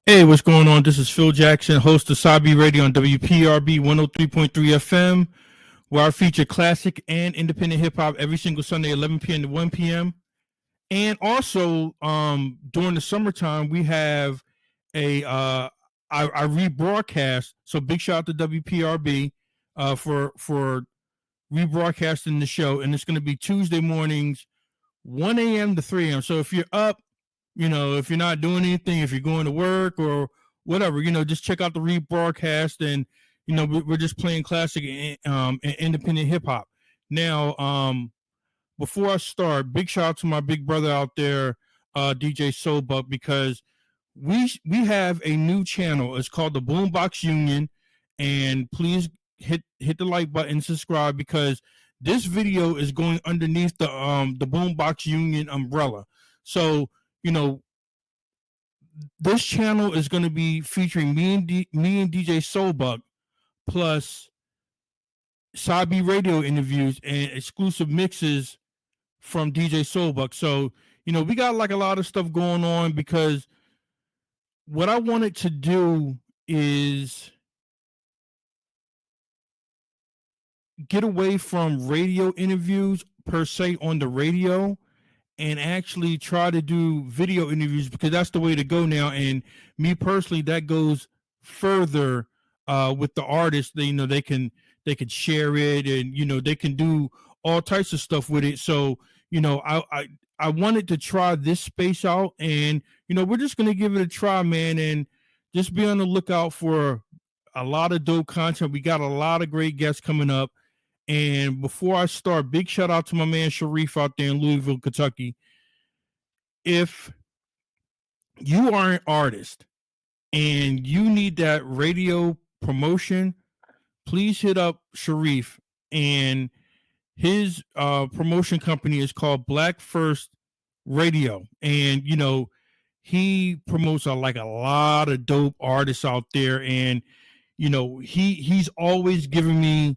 Hey, what's going on? This is Phil Jackson, host of Sabi Radio on WPRB 103.3 FM, where I feature classic and independent hip hop every single Sunday, 11 p.m. to 1 p.m. And also, during the summertime, we have I rebroadcast. So big shout out to WPRB for rebroadcasting the show, and it's going to be Tuesday mornings, 1 a.m. to 3 a.m. So if you're up, if you're not doing anything, if you're going to work or whatever, just check out the rebroadcast, and we're just playing classic and independent hip hop. Now, before I start, big shout out to my big brother out there, DJ Soulbuck, because we have a new channel. It's called the Boombox Union, and please hit the like button, subscribe, because this video is going underneath the Boombox Union umbrella. So this channel is going to be featuring me and DJ Soulbuck, plus Sabi Radio interviews and exclusive mixes from DJ Soulbuck. So we got like a lot of stuff going on, because what I wanted to do is get away from radio interviews per se on the radio, and actually try to do video interviews, because that's the way to go now. And me personally, that goes further with the artists. They can share it, and they can do all types of stuff with it. So I wanted to try this space out, and we're just gonna give it a try, man, and just be on the lookout for a lot of dope content. We got a lot of great guests coming up. And before I start, big shout out to my man Sharif out there in Louisville, Kentucky. If you are an artist and you need that radio promotion, please hit up Sharif. And his promotion company is called Black First Radio. And, he promotes like a lot of dope artists out there. And, he's always giving me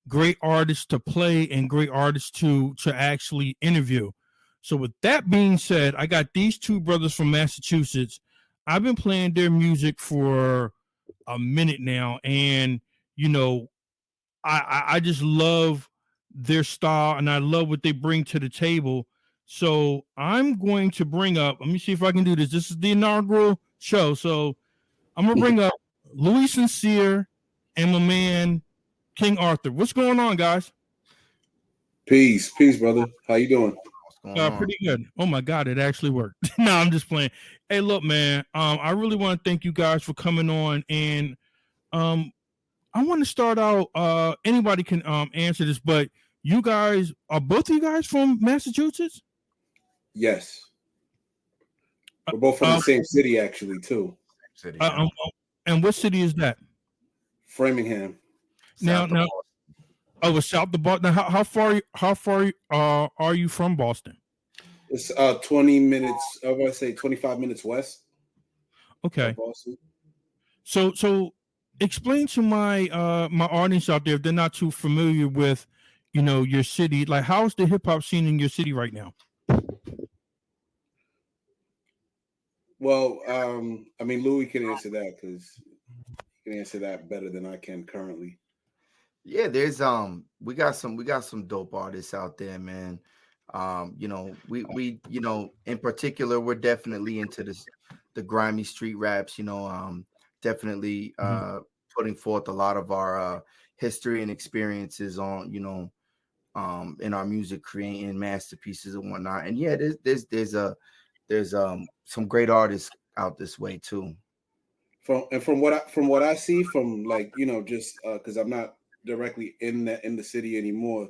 great artists to play and great artists to actually interview. So with that being said, I got these two brothers from Massachusetts. I've been playing their music for a minute now, and I just love their style, and I love what they bring to the table. So I'm going to bring up, let me see if I can do this. This is the inaugural show. So I'm gonna bring up Louie Sincere and my man King Arthur. What's going on, guys? Peace, brother. How you doing? Pretty good. Oh my God, it actually worked. No, I'm just playing. Hey, look, man. I really want to thank you guys for coming on, and I want to start out. Anybody can answer this, but you guys are both of you guys from Massachusetts? Yes, we're both from the same city, actually, too. And what city is that? Framingham. Now, it's south of Boston. Now, how far are you from Boston? It's 20 minutes. I was going to say 25 minutes west. Okay. Boston. So explain to my my audience out there, if they're not too familiar with your city. Like, how's the hip hop scene in your city right now? Well, I mean, Louie can answer that, because he can answer that better than I can currently. Yeah, there's we got some dope artists out there, man. We in particular, we're definitely into the grimy street raps, definitely putting forth a lot of our history and experiences on, in our music, creating masterpieces and whatnot. And yeah, there's some great artists out this way too. From what I see, from like, just because I'm not directly in the city anymore.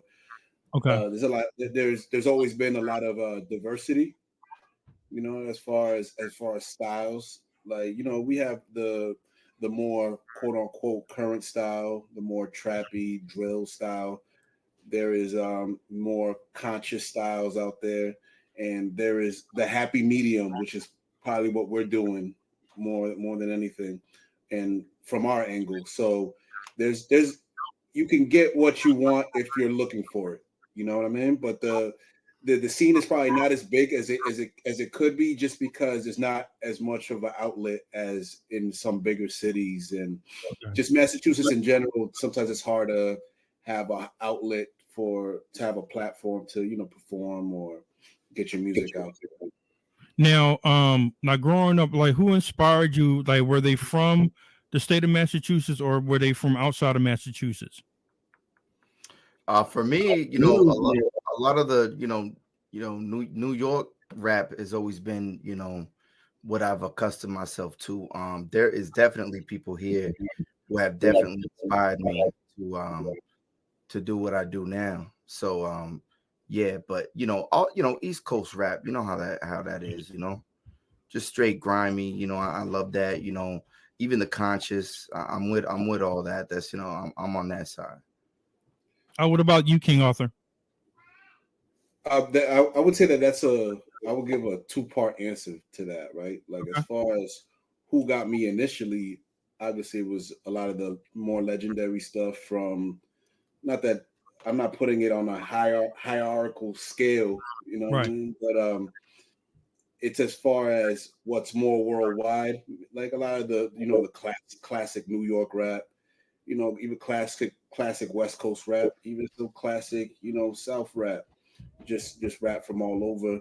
Okay. There's a lot. There's always been a lot of diversity, as far as styles. Like, we have the more quote unquote current style, the more trappy drill style. There is more conscious styles out there, and there is the happy medium, which is probably what we're doing more than anything, and from our angle. So there's you can get what you want if you're looking for it. You know what I mean? But the the scene is probably not as big as it could be, just because there's not as much of an outlet as in some bigger cities, and just Massachusetts in general. Sometimes it's hard to have an outlet to have a platform to perform or get your music out there. Now growing up, like who inspired you? Like, were they from the state of Massachusetts or were they from outside of Massachusetts? For me, a lot of the New York rap has always been what I've accustomed myself to. There is definitely people here who have definitely inspired me to do what I do now. So yeah, but all East Coast rap, you know how that is, just straight grimy. I love that. Even the conscious. I'm with all that. That's I'm on that side. What about you, King Arthur? I would say that I would give a two-part answer to that, right? Like, as far as who got me initially, obviously it was a lot of the more legendary stuff from, not that I'm not putting it on a hierarchical scale, what I mean? But it's as far as what's more worldwide, like a lot of the classic New York rap, even classic West Coast rap, even some classic, South rap, just rap from all over.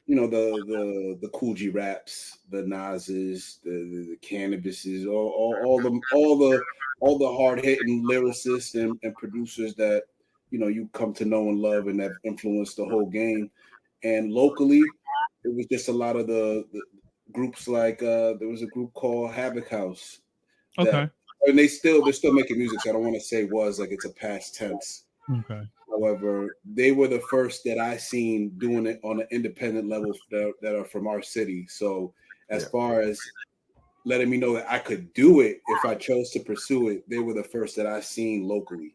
The Cool G raps, the Nas's, the Cannabises, all the hard hitting lyricists and producers that you come to know and love and have influenced the whole game. And locally, it was just a lot of the groups, like there was a group called Havoc House. Okay. And they're still making music, so I don't want to say was, like, it's a past tense. Okay. However, they were the first that I seen doing it on an independent level that are from our city. So as far as letting me know that I could do it if I chose to pursue it, they were the first that I seen locally.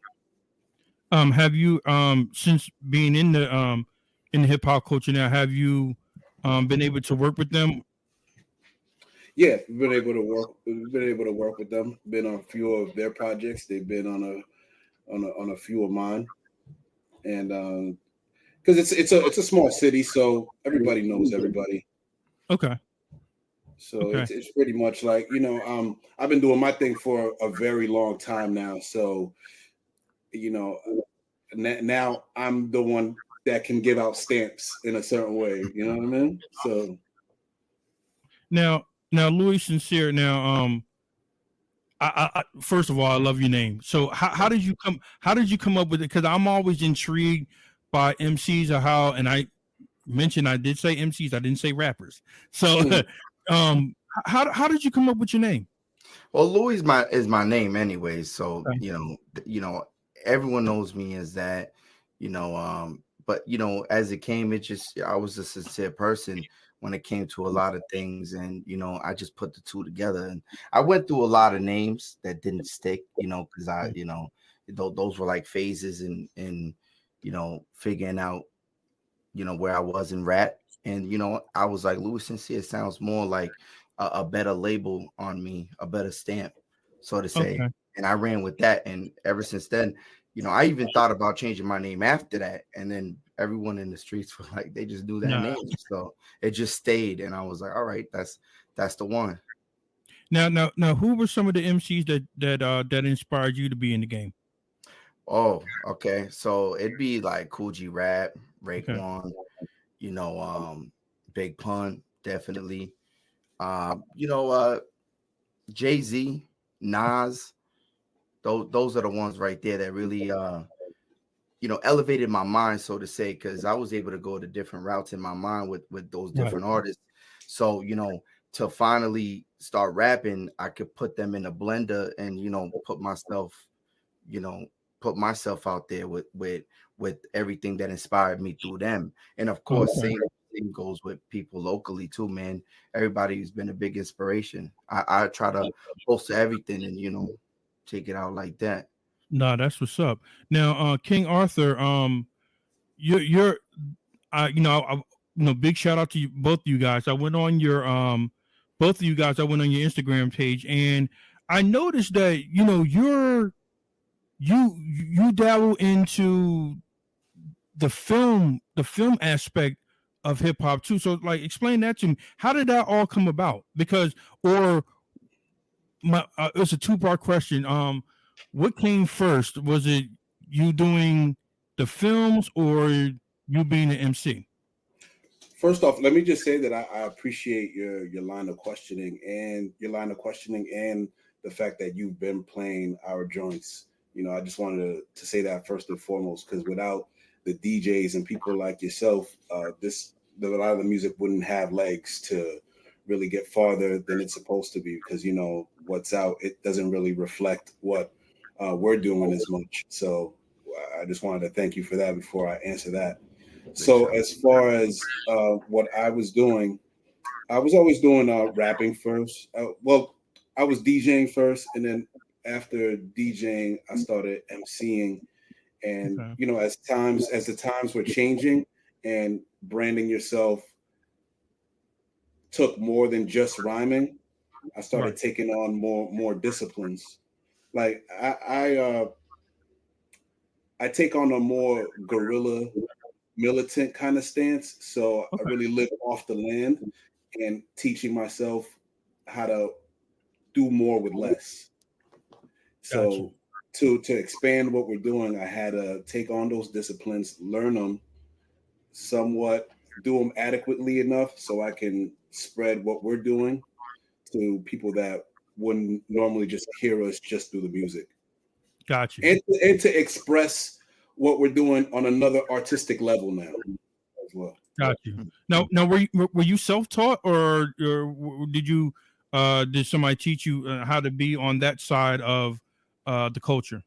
Have you since being in the hip hop culture now, have you been able to work with them? Yeah, we've been able to work with them. Been on a few of their projects. They've been on a few of mine. And because it's a small city, so everybody knows everybody. Okay. So it's pretty much like, I've been doing my thing for a very long time now. So, now I'm the one that can give out stamps in a certain way. You know what I mean? So now Louie Sincere. Now, I first of all, I love your name. So how did you come up with it? Because I'm always intrigued by MCs, or how, and I mentioned I did say MCs, I didn't say rappers. So how did you come up with your name? Well, Louie is my name anyway, so everyone knows me as that, but as it came, I was a sincere person when it came to a lot of things, and I just put the two together. And I went through a lot of names that didn't stick, because those were like phases in figuring out where I was in rap. And I was like, Louie Sincere sounds more like a better label on me, a better stamp, so to say. Okay. And I ran with that, and ever since then, I even thought about changing my name after that, and then everyone in the streets were like, they just knew that name, so it just stayed. And I was like, all right, that's the one. Now, who were some of the MCs that inspired you to be in the game? Oh, okay. So it'd be like Cool G Rap, Raekwon, Big Pun, definitely. Jay-Z, Nas, those are the ones right there that really elevated my mind, so to say, because I was able to go to different routes in my mind with those different artists. So to finally start rapping, I could put them in a blender and put myself out there with everything that inspired me through them. And of course, same goes with people locally too, man. Everybody's been a big inspiration. I try to post everything and take it out like that. No, that's what's up. Now, King Arthur, you're big shout out to you, both of you guys. I went on your both of you guys, I went on your Instagram page, and I noticed that you dabble into the film aspect of hip hop too. So like explain that to me. How did that all come about? Because or my it's a two-part question. What came first? Was it you doing the films or you being an MC? First off, let me just say that I appreciate your line of questioning and the fact that you've been playing our joints. You know, I just wanted to say that first and foremost, because without the DJs and people like yourself, a lot of the music wouldn't have legs to really get farther than it's supposed to be, because you know what's out, it doesn't really reflect what we're doing as much. So I just wanted to thank you for that before I answer that. So as far as what I was doing, I was always doing rapping first. Well, I was DJing first, and then after DJing, I started MCing. And Okay. you know, as the times were changing, and branding yourself took more than just rhyming, I started Right. taking on more disciplines. Like I take on a more guerrilla militant kind of stance. So I Okay. really live off the land and teaching myself how to do more with less. Got you. So to expand what we're doing, I had to take on those disciplines, learn them somewhat, do them adequately enough so I can spread what we're doing to people that wouldn't normally just hear us just through the music. Got you. And to express what we're doing on another artistic level now as well. Got you. Now, were you self taught or did you did somebody teach you how to be on that side of the culture?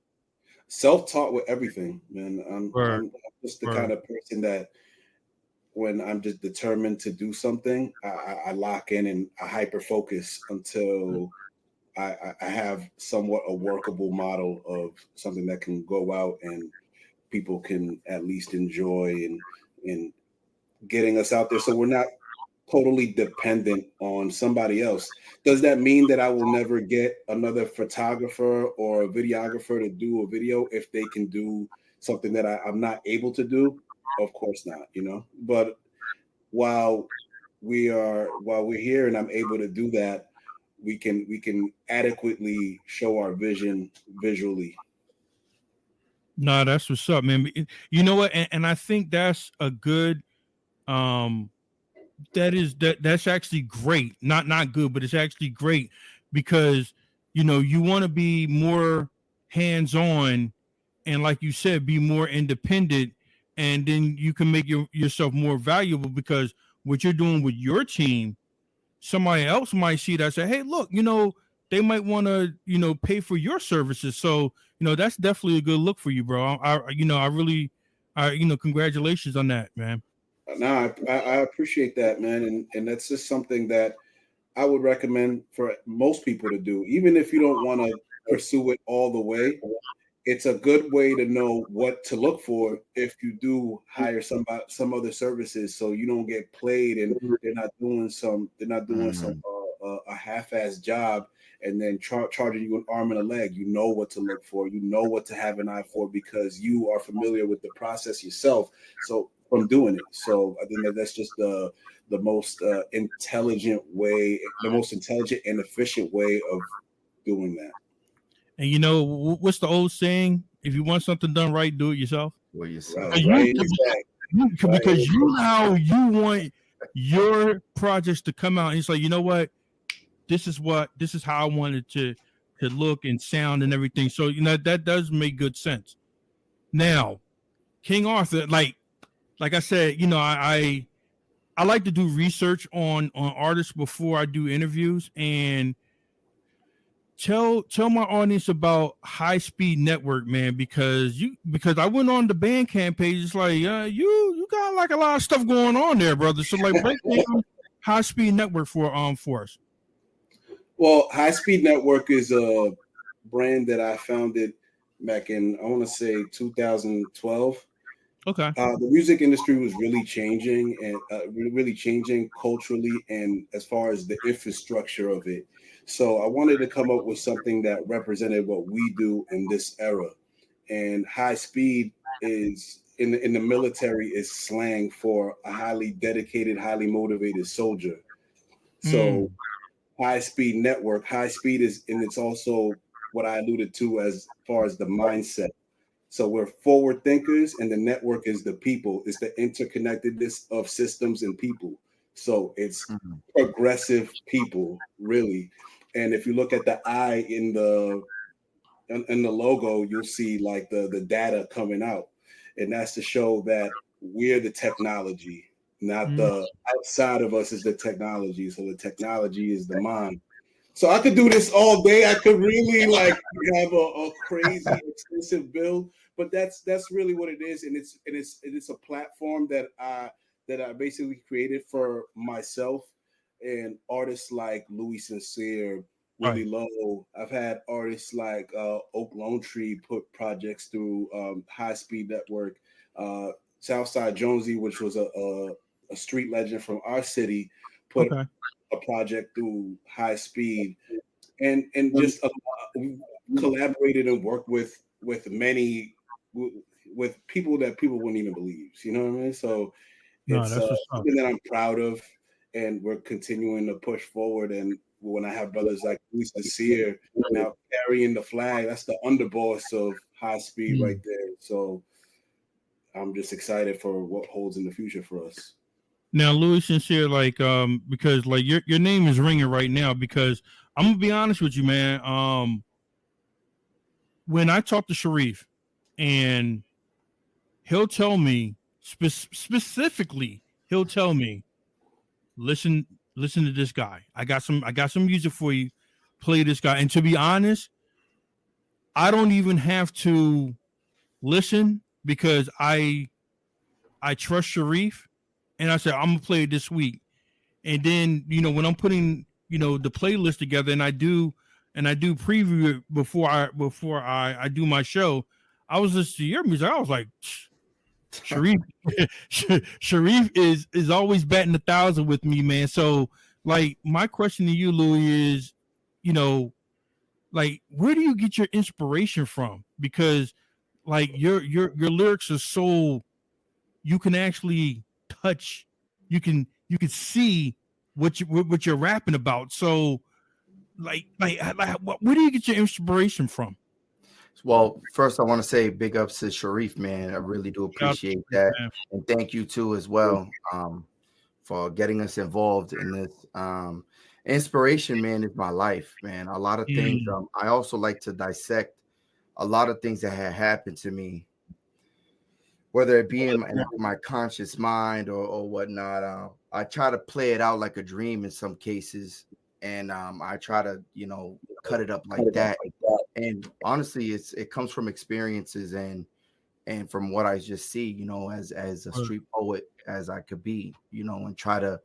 Self-taught with everything, man. Or I'm just the or kind of person that when I'm just determined to do something, I lock in and I hyper focus until I have somewhat a workable model of something that can go out and people can at least enjoy and getting us out there. So we're not totally dependent on somebody else. Does that mean that I will never get another photographer or a videographer to do a video if they can do something that I'm not able to do? Of course not, you know. But while while we're here and I'm able to do that, we can adequately show our vision visually. no, that's what's up, man. You know what? And I think that's a good um that's actually great. Not good, but it's actually great because you know you want to be more hands on and like you said, be more independent, and then you can make yourself more valuable because what you're doing with your team, somebody else might see that and say, hey, look, you know, they might want to, you know, pay for your services. So, you know, that's definitely a good look for you, bro. You know, I really, you know, congratulations on that, man. Now I appreciate that, man, and that's just something that I would recommend for most people to do, even if you don't want to pursue it all the way. It's a good way to know what to look for if you do hire some other services, so you don't get played and they're not doing some Mhm. a half-ass job and then charging you an arm and a leg. You know what to look for. You know what to have an eye for because you are familiar with the process yourself. So from doing it, so I think that's just the most intelligent way, the most intelligent and efficient way of doing that. And you know, what's the old saying? If you want something done right, do it yourself. For Right, yourself. right in his bag, right in Because his you know how you want your projects to come out. And it's like, you know what? This is how I wanted to look and sound and everything. So you know that does make good sense. Now, King Arthur, like I said, you know, I like to do research on artists before I do interviews and tell my audience about High Speed Network, man, because I went on the Bandcamp page. It's like you got like a lot of stuff going on there, brother. So like break down High Speed Network for us. Well, High Speed Network is a brand that I founded back in, I want to say 2012. Okay. The music industry was really changing and really changing culturally and as far as the infrastructure of it. So I wanted to come up with something that represented what we do in this era. And High Speed is in the military is slang for a highly dedicated, highly motivated soldier. So high speed network, high speed is, and it's also what I alluded to as far as the mindset. So we're forward thinkers, and the network is the people. It's the interconnectedness of systems and people. So it's progressive people, really. And if you look at the I in the logo, you'll see like the data coming out, and that's to show that we're the technology, not the outside of us is the technology. So the technology is the mind. So I could do this all day. I could really like have a crazy extensive build, but that's really what it is, and it's a platform that I basically created for myself and artists like Louie Sincere, Willie Lowe. I've had artists like Oak Lone Tree put projects through High Speed Network. Southside Jonesy, which was a street legend from our city, put a project through High Speed, and just collaborated and worked with many with people that people wouldn't even believe. You know what I mean? So it's something that I'm proud of, and we're continuing to push forward. And when I have brothers like Louie Sincere now carrying the flag, that's the underboss of High Speed right there. So I'm just excited for what holds in the future for us. Now, Louie Sincere, like, because like your name is ringing right now. Because I'm gonna be honest with you, man. When I talk to Sharif, and he'll tell me specifically, he'll tell me, listen to this guy. I got some music for you. Play this guy. And to be honest, I don't even have to listen because I trust Sharif, and I said I'm gonna play it this week. And then when I'm putting the playlist together, and I do preview it before I do my show, I was listening to your music. I was like, Sharif, Sharif is always batting 1,000 with me, man. So like my question to you, Louie, is, like, where do you get your inspiration from? Because like your lyrics are so, you can actually touch, you can see what you're rapping about. So like where do you get your inspiration from? Well, first I want to say big ups to Sharif, man. I really do appreciate that, and thank you too as well for getting us involved in this. Inspiration, man, is my life, man. A lot of things. I also like to dissect a lot of things that had happened to me, whether it be in my conscious mind or whatnot. I try to play it out like a dream in some cases, and I try to cut it up like that. And honestly, it comes from experiences and from what I just see, as a street poet as I could be, and try to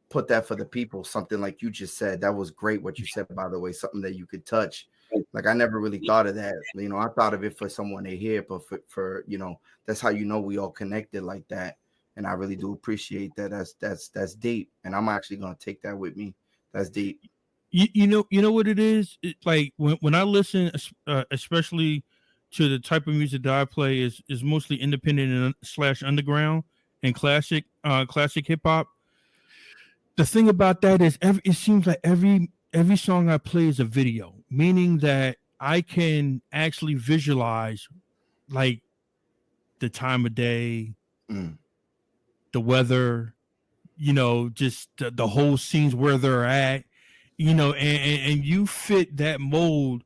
put that for the people. Something like you just said, that was great what you said, by the way, something that you could touch. Like I never really thought of that. I thought of it for someone to hear, but for that's how we all connected like that. And I really do appreciate that. That's deep. And I'm actually gonna take that with me. That's deep. You know what it is? Like when I listen, especially to the type of music that I play, is mostly independent and / underground and classic hip hop. The thing about that is it seems like every song I play is a video, meaning that I can actually visualize like the time of day, the weather, just the whole scenes where they're at, and you fit that mold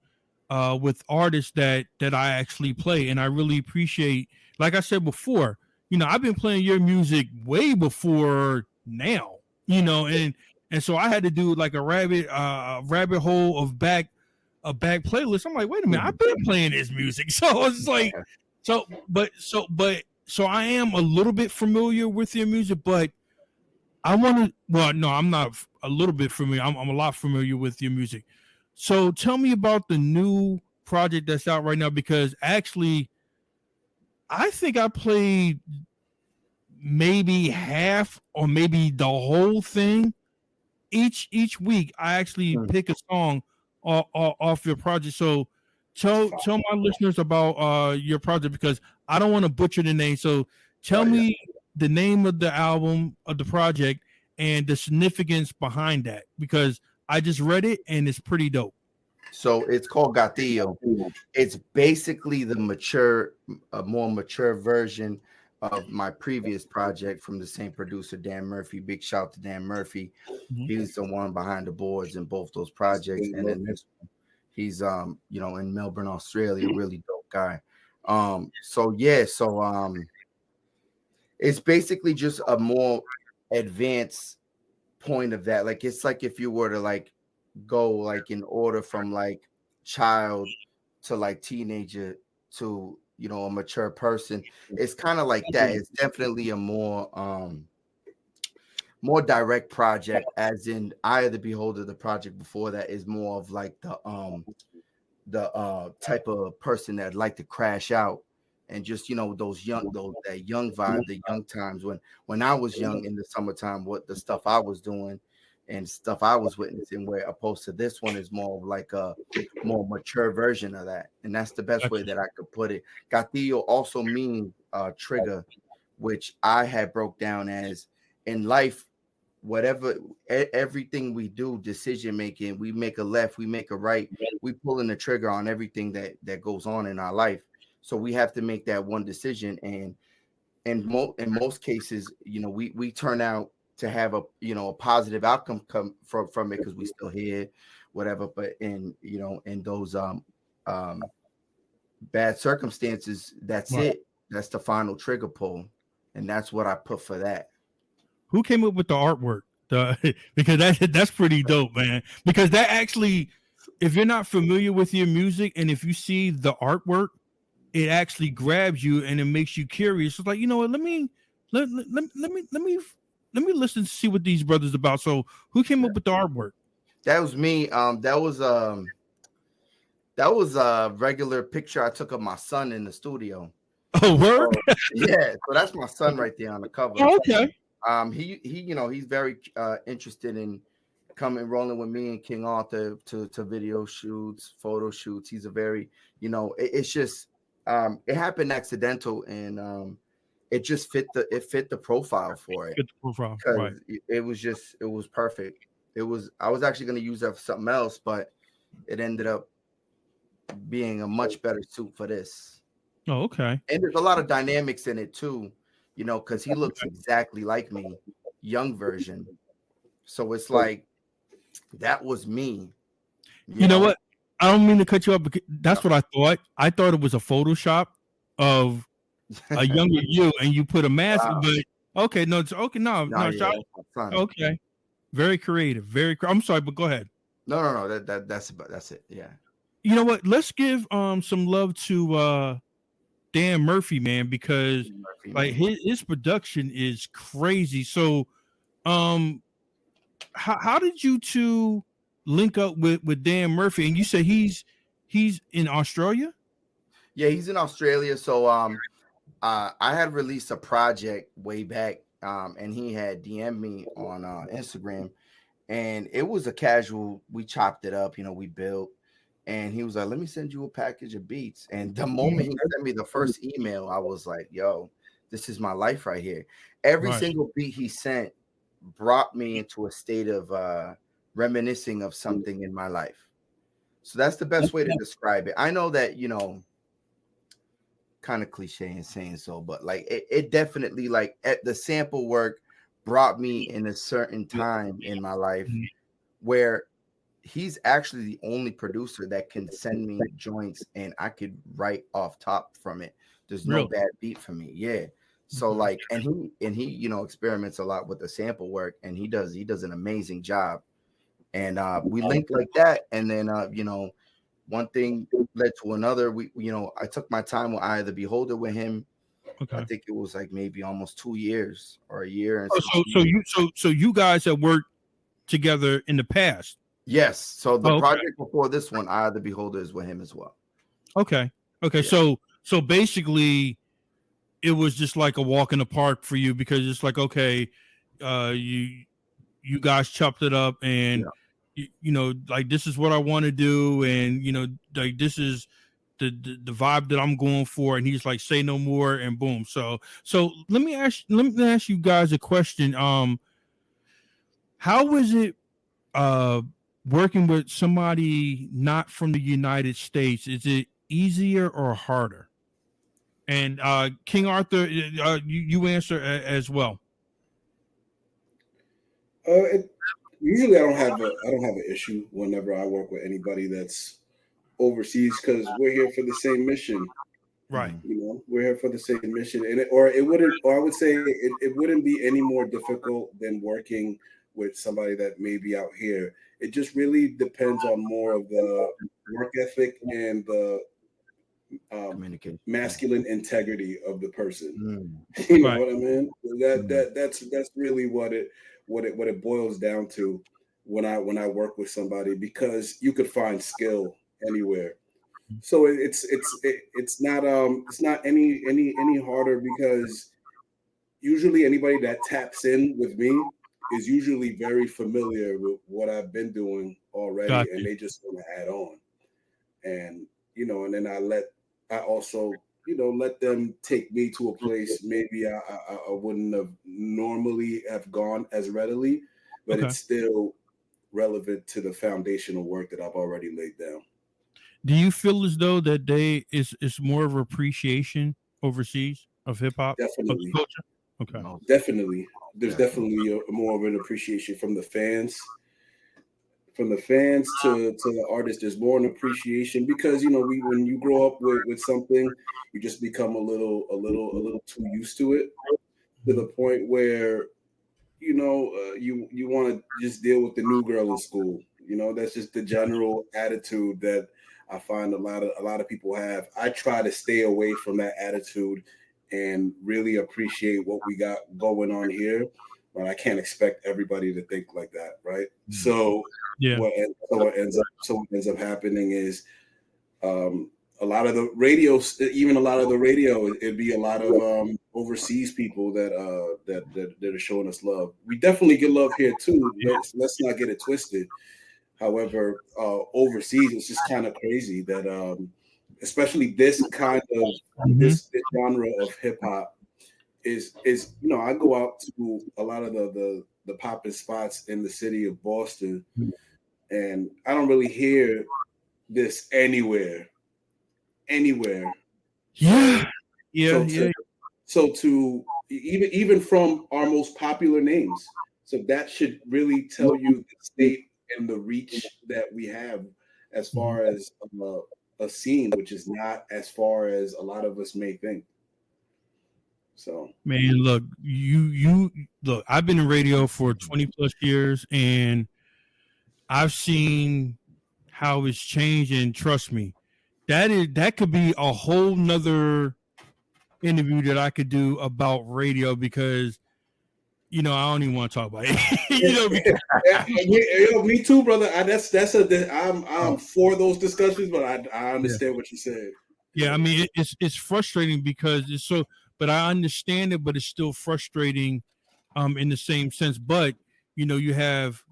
with artists that I actually play. And I really appreciate, like I said before, I've been playing your music way before now, and so I had to do like a rabbit hole of back playlist. I'm like, wait a minute, I've been playing this music. So it's like, so I am a little bit familiar with your music, but I want to. Well, no, I'm not a little bit familiar. I'm a lot familiar with your music. So tell me about the new project that's out right now, because actually, I think I played maybe half or maybe the whole thing. Each week, I actually pick a song off your project. So tell my listeners about your project, because I don't want to butcher the name. So tell me the name of the album of the project and the significance behind that, because I just read it and it's pretty dope. So it's called Gatillo. It's basically the more mature version of my previous project from the same producer, Dan Murphy. Big shout to Dan Murphy. Mhm. He's the one behind the boards in both those projects. And then this one, he's in Melbourne, Australia, really dope guy. It's basically just a more advanced point of that. Like it's like if you were to like go like in order from like child to like teenager to a mature person. It's kind of like that. It's definitely a more direct project, as in Eye of the Beholder. The project before that is more of like the type of person that like to crash out and just that young vibe, the young times when I was young in the summertime, what the stuff I was doing and stuff I was witnessing, where opposed to this one is more of like a more mature version of that. And that's the best way that I could put it. Gatillo also means trigger, which I had broke down as in life, whatever everything we do, decision making, we make a left, we make a right, we pulling the trigger on everything that goes on in our life. So we have to make that one decision, and in most cases, we turn out to have a positive outcome come from it because we still here, whatever. But in those bad circumstances, that's Right. it. That's the final trigger pull, and that's what I put for that. Who came up with the artwork? Because that's pretty dope, man. Because that actually, if you're not familiar with your music and if you see the artwork, it actually grabs you and it makes you curious. It's like, you know what? Let me listen to see what these brothers about. So who came up with the artwork? That was me. That was a regular picture I took of my son in the studio. Oh, word? Yeah, so that's my son right there on the cover. Oh, okay. He's very interested in coming rolling with me and King Arthur to video shoots, photo shoots. He's a very, it's just it happened accidental, and it just fit the profile for it. Fit the profile, right? It was perfect. I was actually going to use that for something else, but it ended up being a much better suit for this. Oh, okay. And there's a lot of dynamics in it too, because he looks exactly like me, young version. So it's like that was me. You know what? I don't mean to cut you off, because that's what I thought. I thought it was a Photoshop of a younger you, and you put a mask. Wow. But okay, no, it's okay. No, Yeah, okay. Very creative. I'm sorry, but go ahead. No. That's it. Yeah. You know what? Let's give some love to Dan Murphy, man, because his production is crazy. So how did you two link up with Dan Murphy? And you said he's in Australia? Yeah, he's in Australia. So I had released a project way back, and he had DM'd me on Instagram, and it was a casual, we chopped it up, we built. And he was like, let me send you a package of beats. And the moment he sent me the first email, I was like, yo, this is my life right here. Every single beat he sent brought me into a state of reminiscing of something in my life. So that's the best way to describe it. I know that, kind of cliche in saying so, but like it definitely, like at the sample work brought me in a certain time in my life where he's actually the only producer that can send me joints and I could write off top from it. There's no bad beat for me. Yeah. So like, and he experiments a lot with the sample work, and he does an amazing job. And we linked like that. And then one thing led to another. I took my time with Eye of the Beholder with him. Okay. I think it was like maybe almost 2 years or a year. And so you guys have worked together in the past? Yes. So the project before this one, Eye of the Beholder, is with him as well. Okay. Yeah. So basically, it was just like a walk in the park for you, because it's like, okay, you guys chopped it up, and like, this is what I want to do, and like, this is the vibe that I'm going for, and he's like, say no more, and boom. So let me ask you guys a question. How was it working with somebody not from the United States? Is it easier or harder? And King Arthur, you answer as well. Usually, I don't have an issue whenever I work with anybody that's overseas because we're here for the same mission. Right. You know, we're here for the same mission, and I would say it wouldn't be any more difficult than working with somebody that may be out here. It just really depends on more of the work ethic and the Communication. masculine integrity of the person. Mm. You know Right. what I mean? That's really what it boils down to when I work with somebody, because you could find skill anywhere. So it's not any harder, because usually anybody that taps in with me is usually very familiar with what I've been doing already, and Gotcha. they just want to add on. And and then I also let them take me to a place maybe I wouldn't have normally have gone as readily, but Okay. it's still relevant to the foundational work that I've already laid down. Do you feel as though that they is more of appreciation overseas of hip hop, of the Definitely, culture? Okay. definitely. There's Definitely. definitely more of an appreciation from the fans, to the artist. There's more an appreciation because we when you grow up with something, you just become a little too used to it, to the point where you want to just deal with the new girl in school. That's just the general attitude that I find a lot of people have. I try to stay away from that attitude and really appreciate what we got going on here, but I can't expect everybody to think like that, right? So Yeah. what ends up happening is a lot of the radios, even a lot of the radio, it'd be a lot of overseas people that are showing us love. We definitely get love here too. Let's not get it twisted. However, overseas, it's just kind of crazy that especially Mhm. this genre of hip hop is I go out to a lot of the popping spots in the city of Boston, and I don't really hear this anywhere. Yeah. So Yeah. so Yeah. to to even from our most popular names. So that should really tell you the state and the reach that we have as Mhm. far as a scene, which is not as far as a lot of us may think. So Man, look, you look. I've been in radio for 20 plus years, and I've seen how it's changed. And trust me, that could be a whole nother interview that I could do about radio, because I don't even want to talk about it. Because me too, brother. I'm Oh, for those discussions, but I yeah, understand what you said. yeah. I mean, it's frustrating because it's so, but I understand it, but it's still frustrating, in the same sense. But you have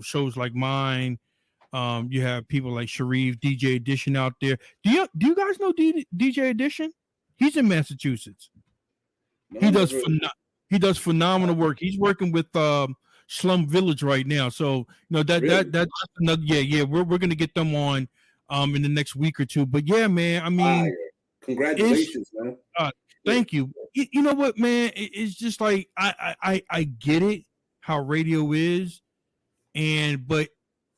shows like mine. You have people like Sharif, DJ Edition out there. Do you guys know DJ Edition? He's in Massachusetts. No, He does never. he does phenomenal work. He's working with Slum Village right now. So Really? that's another, yeah. We're gonna get them on in the next week or two. But yeah, man, I mean, Fire. it's Congratulations, man. uh Yeah. thank you. You know what, man? It's just like I get it how radio is, but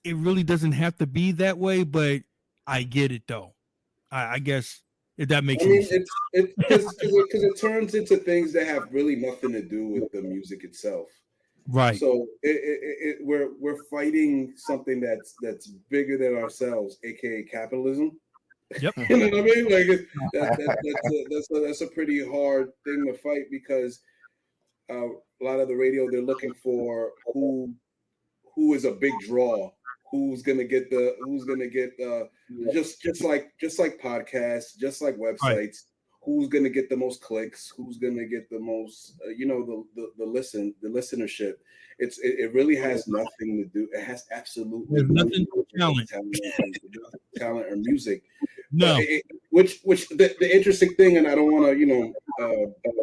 it really doesn't have to be that way. But I get it though. I guess, if that I makes any mean, sense. it's because it turns into things that have really nothing to do with the music itself. Right. So we're fighting something that's bigger than ourselves, aka capitalism. Yep. You know what I mean? Like that's a pretty hard thing to fight, because a lot of the radio, they're looking for who is a big draw, who's gonna get just like podcasts, just like Right. websites, who's gonna get the most clicks, who's gonna get the most the listenership. It really has nothing to do, it has absolutely There's nothing nothing to do talent. with talent or music. But No. which the interesting thing, and I don't want to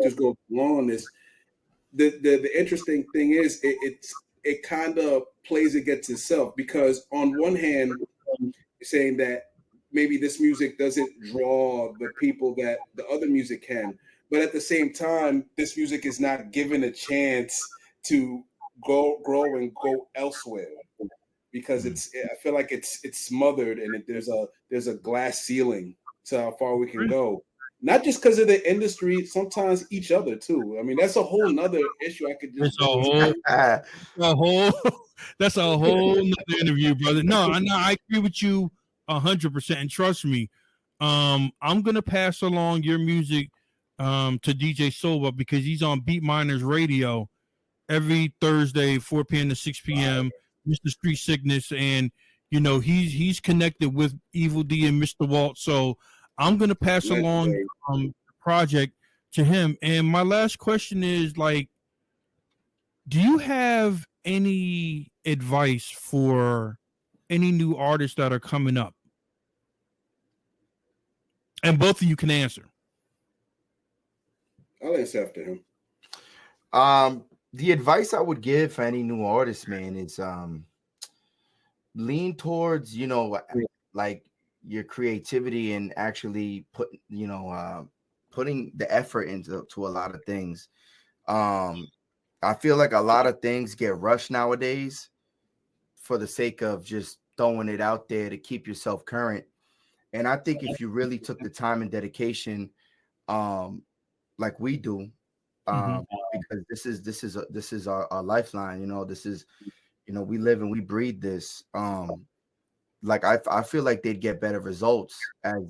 just go long on this. The interesting thing is it kind of plays against itself, because on one hand, saying that maybe this music doesn't draw the people that the other music can, but at the same time, this music is not given a chance to grow and go elsewhere, because I feel like it's smothered, and there's a glass ceiling to how far we can go. Not just because of the industry, sometimes each other too. I mean, that's a whole nother issue I could just It's a go into. whole that's a whole nother interview, brother. No, I agree with you 100%. And trust me, I'm gonna pass along your music to DJ Silva, because he's on Beat Miners Radio every Thursday, 4 p.m. to 6 p.m. Mr. Street Sickness, and he's connected with Evil D and Mr. Walt. So I'm gonna pass along the project to him. And my last question is, like, do you have any advice for any new artists that are coming up? And both of you can answer. I'll answer after him. The advice I would give for any new artist, man, is lean towards, like your creativity, and actually putting the effort into a lot of things. I feel like a lot of things get rushed nowadays for the sake of just throwing it out there to keep yourself current. And I think if you really took the time and dedication, like we do, because this is our lifeline, this is, we live and we breathe this. Like I feel like they'd get better results as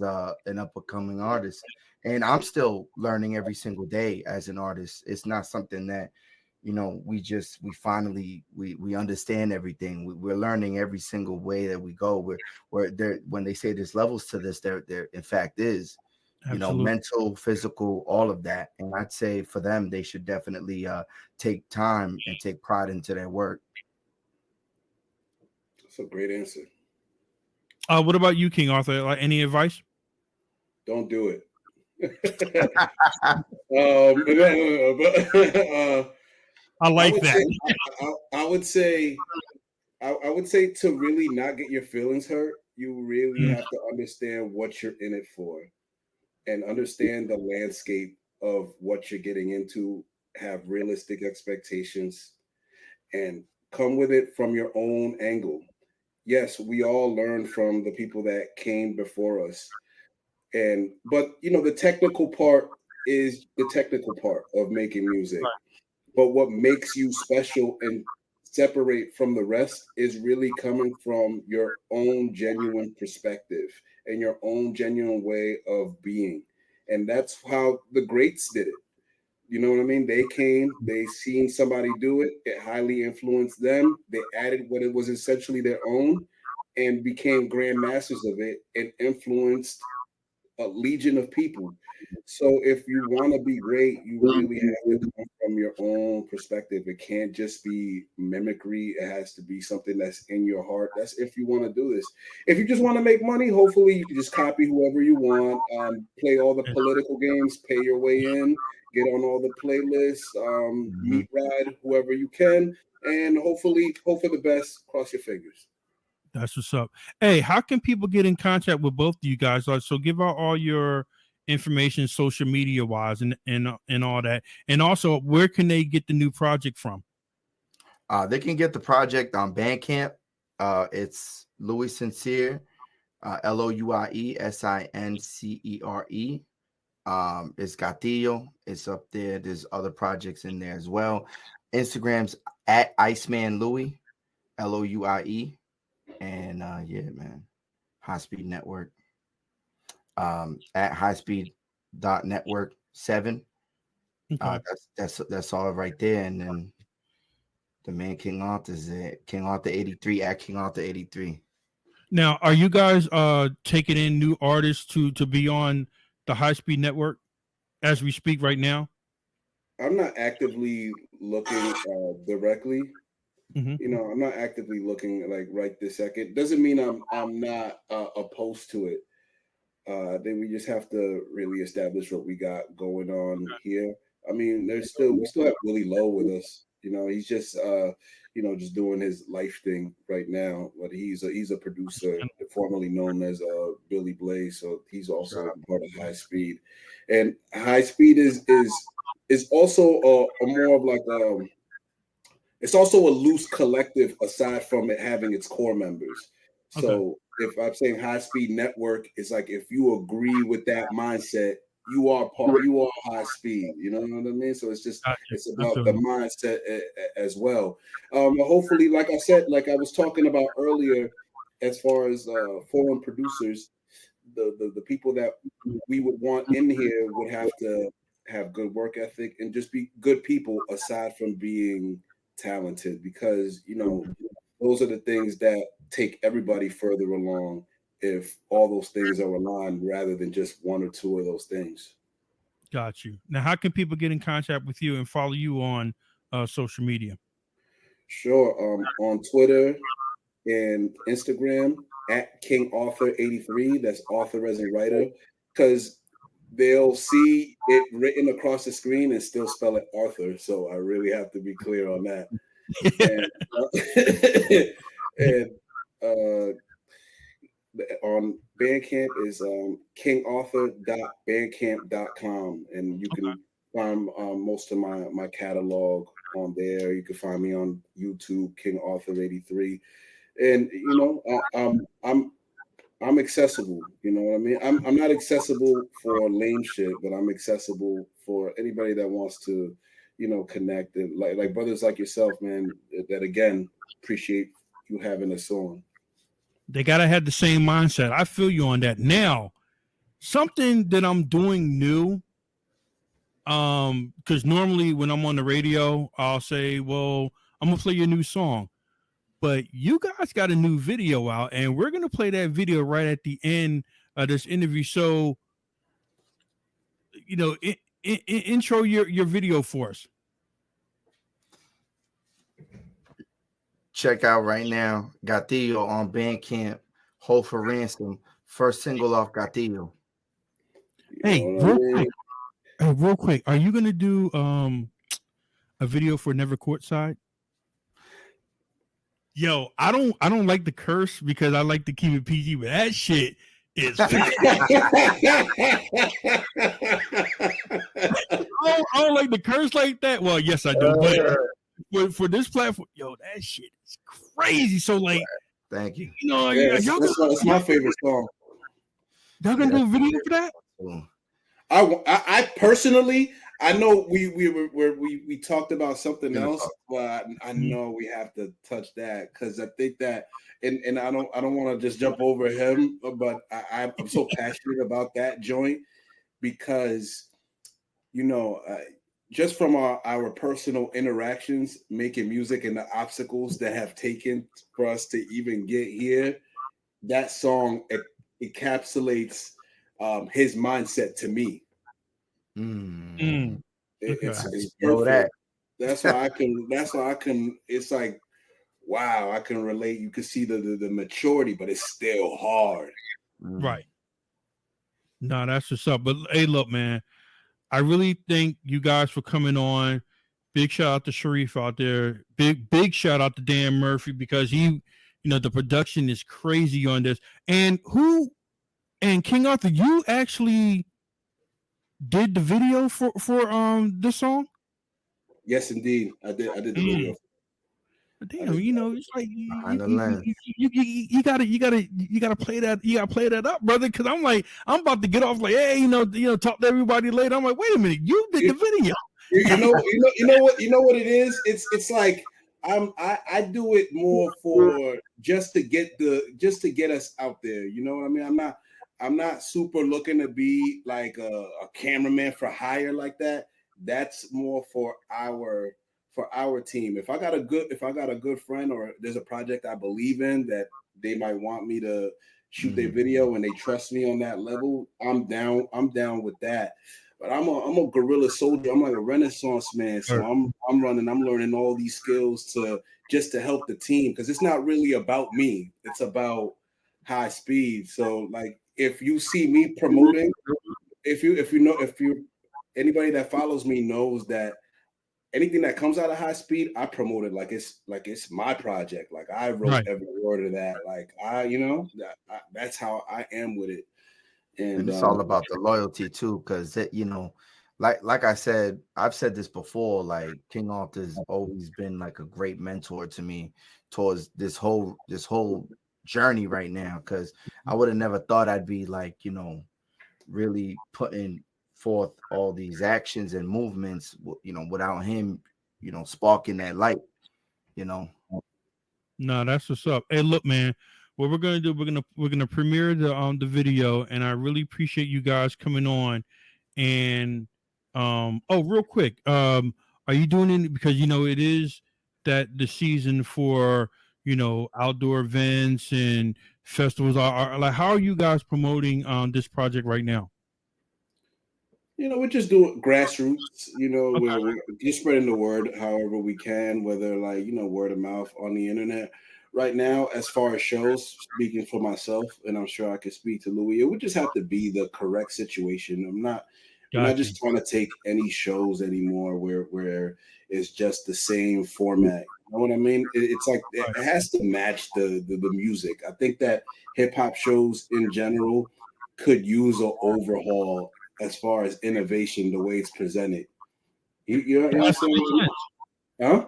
an up and coming artist. And I'm still learning every single day as an artist. It's not something that, we finally understand everything. We're learning every single way that we go. We're there. When they say there's levels to this, there in fact is, Absolutely. mental, physical, all of that. And I'd say for them, they should definitely take time and take pride into their work. That's a great answer. What about you, King Arthur? Like, any advice? Don't do it. I like that. I would say to really not get your feelings hurt, you really have to understand what you're in it for, and understand the landscape of what you're getting into. Have realistic expectations, and come with it from your own angle. Yes, we all learn from the people that came before us, but the technical part is the technical part of making music. But what makes you special and separate from the rest is really coming from your own genuine perspective and your own genuine way of being. And that's how the greats did it. You know what I mean? They came, they seen somebody do it, it highly influenced them. They added what it was essentially their own, and became grandmasters of it, and influenced a legion of people. So if you want to be great, you really have to come from your own perspective. It can't just be mimicry. It has to be something that's in your heart. That's if you want to do this. If you just want to make money, hopefully you can just copy whoever you want, play all the political games, pay your way in, get on all the playlists, meet ride whoever you can, and hopefully hope for the best. Cross your fingers. That's what's up. Hey, how can people get in contact with both of you guys? So give out all your information, social media wise, and all that. And also, where can they get the new project from? They can get the project on Bandcamp. It's Louie Sincere, Louie Sincere. It's Gatillo. It's up there. There's other projects in there as well. Instagram's at Iceman Louie, Louie. And yeah, man, High Speed Network. At highspeed.network 7. Okay. That's all right there. And then the man King Arthur is at King Arthur 83 at King Arthur 83. Now, are you guys taking in new artists to be on the High Speed Network as we speak right now? I'm not actively looking directly. Mm-hmm. I'm not actively looking like right this second. Doesn't mean I'm not opposed to it. I think we just have to really establish what we got going on here. I mean, we still have Willie Lowe with us. You know, he's just just doing his life thing right now. But he's a producer formerly known as Billy Blaze, so he's also part of High Speed. And High Speed is also a more of like it's also a loose collective aside from it having its core members. So if I'm saying High Speed Network, it's like if you agree with that mindset, you are High Speed. You know what I mean? So it's about the mindset as well. Hopefully, like I said, like I was talking about earlier, as far as foreign producers, the people that we would want in here would have to have good work ethic and just be good people aside from being talented, because those are the things that take everybody further along if all those things are aligned rather than just one or two of those things. Got you. Now, how can people get in contact with you and follow you on social media? Sure. On Twitter and Instagram at King Author 83. That's author as a writer, because they'll see it written across the screen and still spell it Arthur. So I really have to be clear on that. and on Bandcamp is kingauthor.bandcamp.com, and you can find most of my catalog on there. You can find me on YouTube, King Author 83, and I'm accessible. You know what I mean? I'm not accessible for lame shit, but I'm accessible for anybody that wants to, connect, and like brothers like yourself, man. That again, appreciate you having us on. They gotta have the same mindset. I feel you on that. Now, something that I'm doing new, because normally when I'm on the radio, I'll say, "Well, I'm gonna play your new song," but you guys got a new video out, and we're gonna play that video right at the end of this interview. So, intro your video for us. Check out right now, Gatillo on Bandcamp. Hold for Ransom. First single off Gatillo. Hey, real quick, are you gonna do a video for Never Courtside? Yo, I don't like the curse because I like to keep it PG, but that shit is I don't like the curse like that. Well, yes, I do, but for this platform, yo, that shit is crazy. So like, thank you. It's my favorite song. Y'all gonna do a video for that? I personally, I know we talked about something else, but I know we have to touch that, because I think that, and I don't want to just jump over him, but I'm so passionate about that joint, because just from our personal interactions making music and the obstacles that have taken for us to even get here, that song encapsulates his mindset to me. It's perfect. That's why I can. It's like, wow, I can relate. You can see the maturity, but it's still hard. Right. No, that's what's up. But hey, look, man, I really thank you guys for coming on. Big shout out to Sharif out there. Big shout out to Dan Murphy, because the production is crazy on this. And King Arthur, you actually did the video for this song? Yes, indeed. I did the video. Damn, it's like you gotta play that. You gotta play that up, brother. Because I'm about to get off. Like, hey, talk to everybody later. I'm like, wait a minute, you did the video. You know what it is. It's like I do it more for just to get us out there. You know what I mean? I'm not super looking to be like a cameraman for hire like that. That's more for our team. If I got a good friend, or there's a project I believe in that they might want me to shoot their video and they trust me on that level, I'm down with that. But I'm a guerrilla soldier. I'm like a Renaissance man. So I'm learning all these skills to help the team, because it's not really about me. It's about High Speed. So like, if you see me promoting, if you anybody that follows me knows that anything that comes out of high speed, I promote it like it's my project. Like I wrote Right. every word of that. Like that's how I am with it. And it's all about the loyalty too, because like I said, I've said this before. Like King Arthur's always been like a great mentor to me towards this whole journey right now. Because I would have never thought I'd be like really putting forth all these actions and movements, without him, sparking that light. No, that's what's up. Hey, look, man. What we're gonna do? We're gonna premiere the video, and I really appreciate you guys coming on. And oh, real quick, are you doing it because it is that the season for outdoor events and festivals are like, how are you guys promoting this project right now? We're just doing grassroots. Okay. We're just spreading the word however we can, whether like word of mouth on the internet. Right now, as far as shows, speaking for myself, and I'm sure I could speak to Louie, it would just have to be the correct situation. We're not Gotcha. just trying to take any shows anymore where it's just the same format. You know what I mean? It's like it has to match the music. I think that hip hop shows in general could use an overhaul as far as innovation, the way it's presented. You understand what I mean? Huh?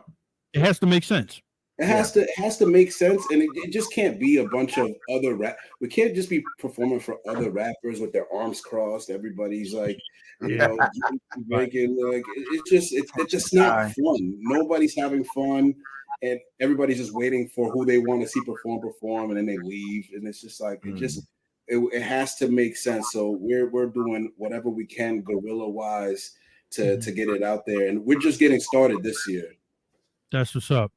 It has to make sense. It has to make sense, and it just can't be a bunch of other rap. We can't just be performing for other rappers with their arms crossed. Everybody's like, breaking. Like it's just not fun. Nobody's having fun, and everybody's just waiting for who they want to see perform, and then they leave, and it's just like it has to make sense. So we're doing whatever we can guerrilla wise to get it out there, and we're just getting started this year. That's what's up.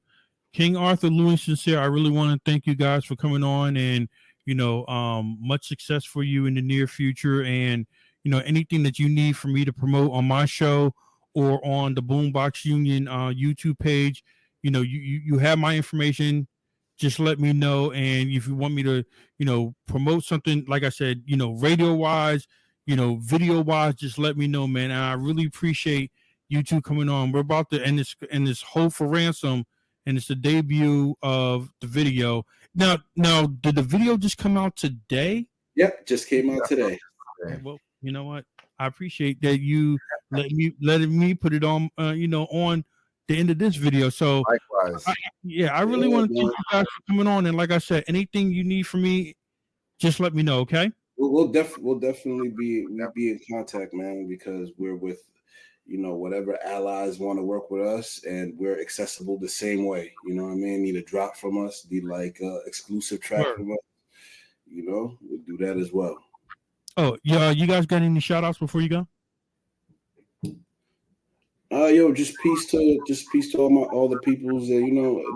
King Arthur, Louie Sincere, I really want to thank you guys for coming on, and much success for you in the near future. And anything that you need for me to promote on my show or on the Boombox Union YouTube page, you have my information. Just let me know. And if you want me to promote something, like I said, radio wise, video wise, just let me know, man. And I really appreciate you two coming on. We're about to end this whole for ransom, and it's the debut of the video. Now, did the video just come out today? Yep, just came out today. Well, you know what? I appreciate that you letting me put it on, on the end of this video. So, likewise. I really want to thank you guys for coming on. And like I said, anything you need from me, just let me know. Okay. We'll definitely be in contact, man, because we're with whatever allies want to work with us, and we're accessible the same way. You know what I mean? Need a drop from us, need like exclusive track from us. We'll do that as well. Oh, yeah. You guys got any shout outs before you go? Just peace to all the peoples that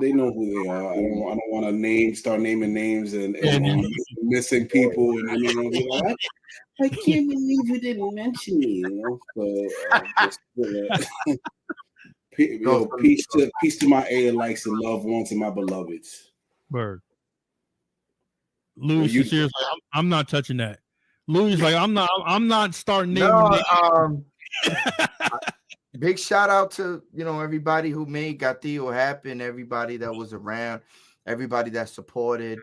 they know who they are. I don't want to start naming names and missing people, and be like, I can't believe you didn't mention me. So peace to my A-likes and loved ones and my beloveds. Word. Louie seriously, I'm not touching that. Louie's like, I'm not starting naming. Big shout out to everybody who made GATILLO happen, everybody that was around, everybody that supported,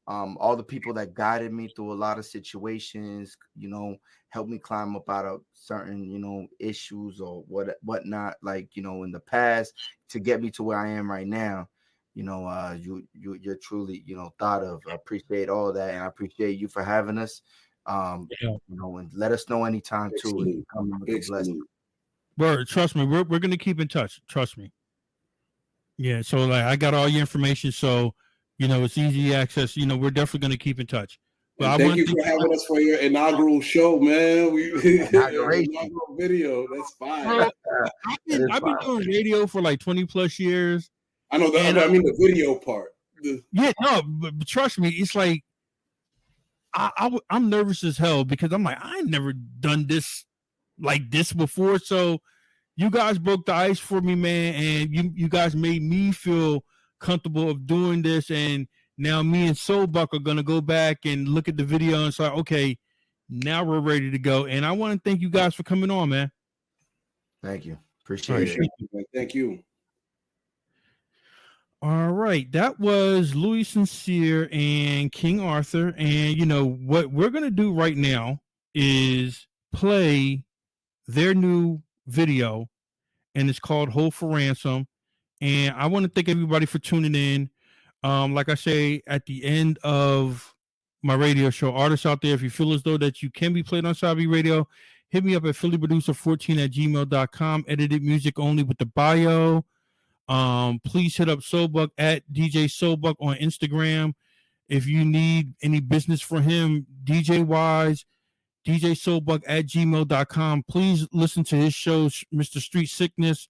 all the people that guided me through a lot of situations, helped me climb up out of certain issues or whatnot, like in the past, to get me to where I am right now. You're truly thought of. I appreciate all that, and I appreciate you for having us. And let us know anytime too. Word, trust me, we're gonna keep in touch. Trust me. Yeah, so like I got all your information, so it's easy access. We're definitely gonna keep in touch. But thank you for having us for your inaugural show, man. Inaugural video. That's fine. Bro, I've been doing radio for like 20 plus years. I know that. I mean the video part. But trust me, it's like I'm nervous as hell because I'm like, I ain't never done this like this before. So you guys broke the ice for me, man, and you guys made me feel comfortable of doing this. And Now me and Soulbuck are gonna go back and look at the video and say, okay, now we're ready to go. And I want to thank you guys for coming on, man. Thank you. Appreciate it. Thank you. All right, that was Louie Sincere and King Arthur. And you know what we're gonna do right now is play their new video, and it's called "Hold for Ransom." And I want to thank everybody for tuning in. Like I say at the end of my radio show, artists out there, if you feel as though that you can be played on Sabi Radio, hit me up at phillyproducer14@gmail.com. Edited music only with the bio. Please hit up Soulbuck at DJ Soulbuck on Instagram. If you need any business for him, DJ wise, DJ Soulbuck at gmail.com. Please listen to his show, Mr. Street Sickness,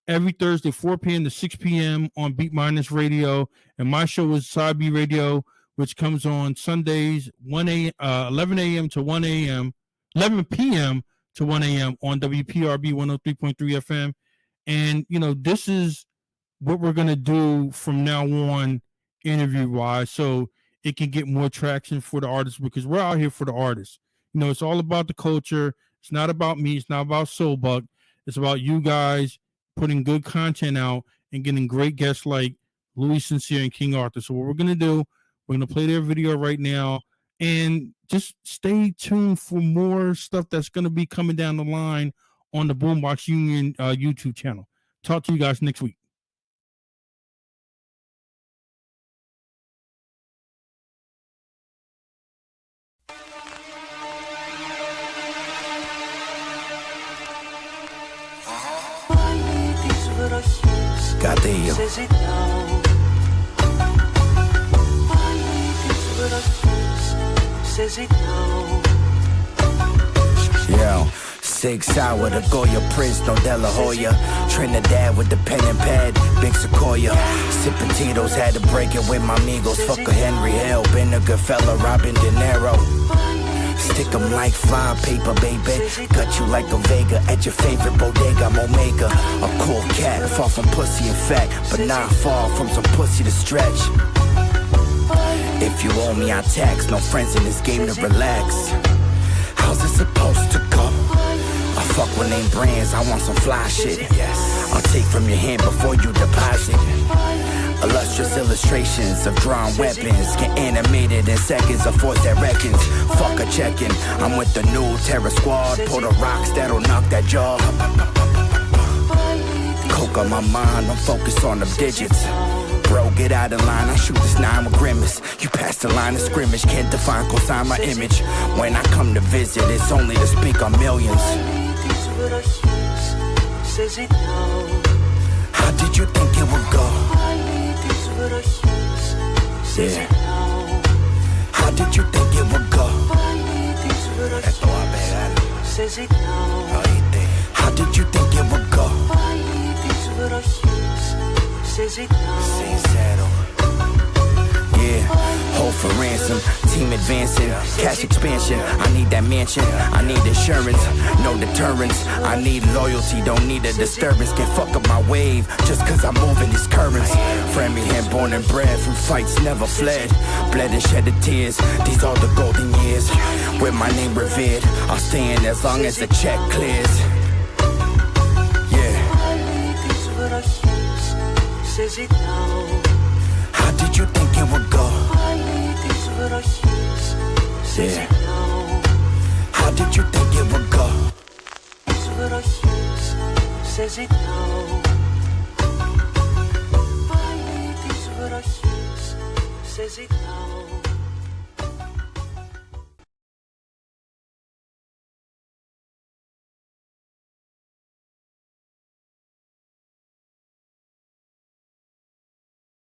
every Thursday, 4 p.m. to 6 p.m. on Beat Minus Radio. And my show is Sabi Radio, which comes on Sundays, 11 a.m. to 1 a.m., 11 p.m. to 1 a.m. on WPRB 103.3 FM. And, you know, this is what we're going to do from now on interview wise, so it can get more traction for the artists, because we're out here for the artists. You know, it's all about the culture. It's not about me. It's not about Soulbuck. It's about you guys putting good content out and getting great guests like Louie Sincere and King Arthur. So what we're going to do, we're going to play their video right now, and just stay tuned for more stuff that's going to be coming down the line on the Boombox Union YouTube channel. Talk to you guys next week. GATILLO. Yo, 6 hour to Goya, Prince, no De La Hoya. Trinidad with the pen and pad, big Sequoia. Sipping Tito's, had to break it with my amigos. Fuck a Henry Hill, been a good fella, Robin De Niro. Stick 'em like fly paper, baby. Cut you like a Vega at your favorite bodega. I'm Omega, a cool cat, far from pussy and fat, but not far from some pussy to stretch. If you owe me, I tax. No friends in this game to relax. How's it supposed to go? I fuck with name brands, I want some fly shit. I'll take from your hand before you deposit. Illustrious illustrations of drawn weapons get animated in seconds of force that reckons. Fuck a check-in, I'm with the new terror squad. Pull the rocks that'll knock that jaw. Coke on my mind, I'm focused on the digits. Bro, get out of line, I shoot this 9 with grimace. You passed the line of scrimmage, can't define, cosign my image. When I come to visit, it's only to speak on millions. How did you think it would go? Yeah. How did you think it would go? Esto va a pegar. How did you think it would go? Sincero. Yeah, hold for ransom, team advancing, cash expansion. I need that mansion, I need insurance, no deterrence. I need loyalty, don't need a disturbance. Can't fuck up my wave just cause I'm moving these currents. Framingham born and bred, from fights never fled. Bled and shed the tears, these are the golden years. With my name revered, I'll stay in as long as the check clears. Yeah. How did you think it would go? Yeah. How did you think it would go? Says it now.